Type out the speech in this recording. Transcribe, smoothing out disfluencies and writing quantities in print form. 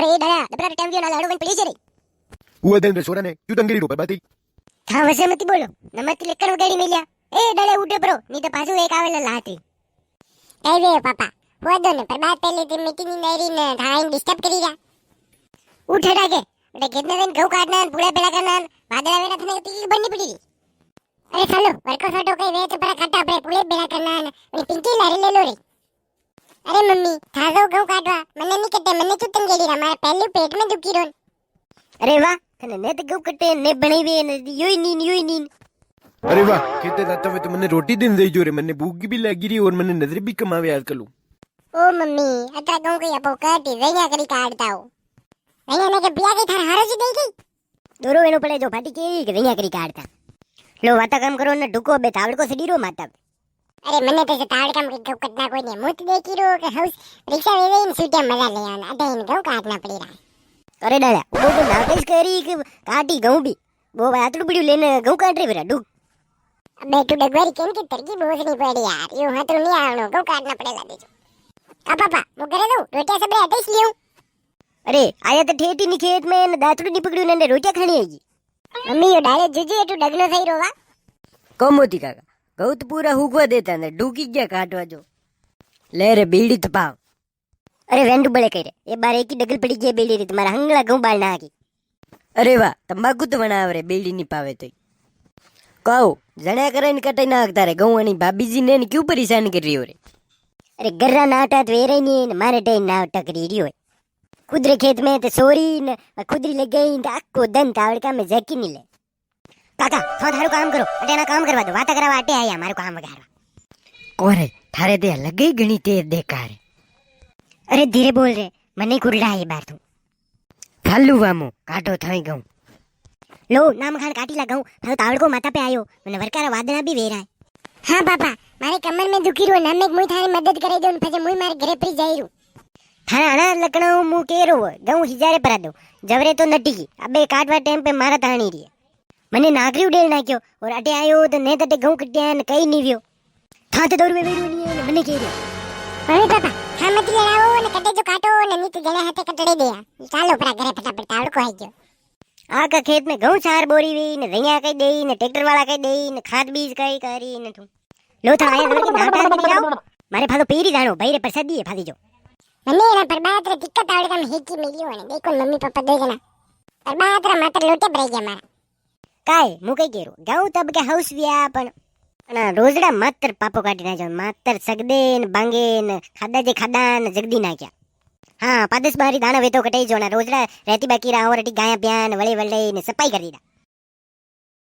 अरे dia Dabra time दियो ना लाड़ो बन पड़ी चले हुआ दिन रे सोरा ने क्यों तंगेरी रो बाती था वसे मत बोलो नमत लेकर गाड़ी में लिया ए डाले उठे ब्रो नहीं तो पाछू एक आवेला लाती ए वे पापा हुआ दो ने पर बात पहले थी मीटिंग ની નરી ને થાઈ ડિસ્ટર્બ કરી રહ્યા ઉઠે ડાકે એટલે કેટલે દિન ઘઉં કાઢના પૂળા પેલા કરના વાદળા વેરા થને તીલી બની પડી અરે ચાલો વર્કો ફોટો કઈ વે તો પર કાટા આપણે પૂળે પેલા કરના અને પિંકી લારી લે લો રે અરે મમ્મી થાજો ઘઉં કાઢવા મને ની કટે મને તું તંગેડી રા મારા પહેલું પેટ में દુખી રોન અરે વાહ તને ને તો ઘઉં કટે ને બનાવી ને યોઈ ની अरे वाह कहते जाता हुए तो मैंने रोटी दिन दे जो रे मैंने भूख भी लगी रही और मैंने नजर भी कमावे आजकल ओ मम्मी अतरा गाँव कई अपो काटी रैया करी काटता हो रैया ने के बिया के थार हारो जी दई गई दोरो वेनो पड़े जो फाटी के रैया करी काटता लो वाता काम करो ने ढुको बे तावड़ को सडीरो माता अरे मने तो तावड़ काम के कटना कोई ने मुत देखी रो के हाउस रिक्शा वे इन सूटे मजा ले आना अडे इन गाँव काटना पड़ी रहा अरे डाला वो तो नाटेस करी के काटी गाँव भी वो आतड़ू पड़ियो लेने गाँव काट रे बेरा डुक बेटू डगवारी केन की तरकी बोझ नहीं पड़ी यार यो हाथ नहीं आवनो गाँव काटना पड़ेगा देजो का पापा वो करे दो रोटियां सब अटेच लियो अरे आया तो ठेठी ની ખેત में ને દાતડું ની પકડ્યું ને રોટિયા ખાણી આજી મમ્મી યો ડાલે જુજી એટલું ડગનો થઈ રોવા કમોતી કાકા ઘઉં તો પૂરા હુકવા દેતા ને ડૂકી ગયા કાઢવા જો લે રે બીડી તપાવ અરે વેંડુ બળે કરે એ બાર એકી ડગલ પડી ગઈ બેડી રી તમારા હંગલા ઘઉં બાળ નાખી અરે વાહ તંબાકુ તો વણાવ રે બેડી ની પાવે તોય કહું જણ્યા કરે ને કટાઈ નાખતા રે ઘઉં અને ભાભીજી ને ક્યું પરેશાન કરી રહ્યો રે अरे गर्रा नाटा तो वेरे नहीं न मारे टाइम ना टकरी रही होए खुदरे खेत में तो सोरी न खुदरी लग गई तो आको दन तावड़का में जकी नहीं ले काका थोड़ा थारो काम करो अटे ना काम करवा दो वाता करावा अटे आया हमारे काम वगारवा કોરે થારે તે લગઈ ઘણી તેર દેકાર अरे धीरे बोल रे मने कुरड़ा है बार तू ફાલું વામો કાઢો થઈ ગઉં लो नाम खान काटी लगाऊं थारो तावड़को माथा पे आयो मने वरकारा वादना भी वेरा है हाँ पापा मारे कमर में दुखी रो नामे मुई थारी मदद करे दो फजे मुई मारे घरे परी जाई रू थारा आना लकणो मु केरो गऊ हिजारे परा दो जवरे तो नटी की अबे काटवा टाइम पे मारा ताणी रही मने नागरी उडेल नाख्यो और अटे आयो तो ने तटे गऊ कट्या ने कई नी व्यो था तो दौड़ में वेरू नी ने मने केरो अरे पापा था मत ले आओ ने कटे जो काटो ने नी तो जने हाथे कटड़े दिया चालो परा घरे फटाफट तावड़ को आई गयो आका खेत में गऊ चार बोरी वी ने रैया कई देई ने ट्रैक्टर वाला कई देई ने खाद बीज कई करी ने तू लो था आया लड़की नाटा में जाओ मारे फादो पीरी जानो भाई रे प्रसादी है फादी जो मने ना पर बात रे दिक्कत आवड़ का हेकी मिलियो ने देखो मम्मी पापा दे जना पर बात रे मात्र लोटे भराई गया मारा काय मु कई केरो गाऊ तब के हाउस व्या पण ना रोजड़ा मात्र पापो काटी ना जाओ मात्र सगदे ने बांगे ने खादा जे खादा ने जगदी ना क्या हाँ पादस बारी दाना वेतो कटाई जो ना रोजड़ा रहती बाकी रहा और गाया प्यान वळे वळे ने सफाई कर दी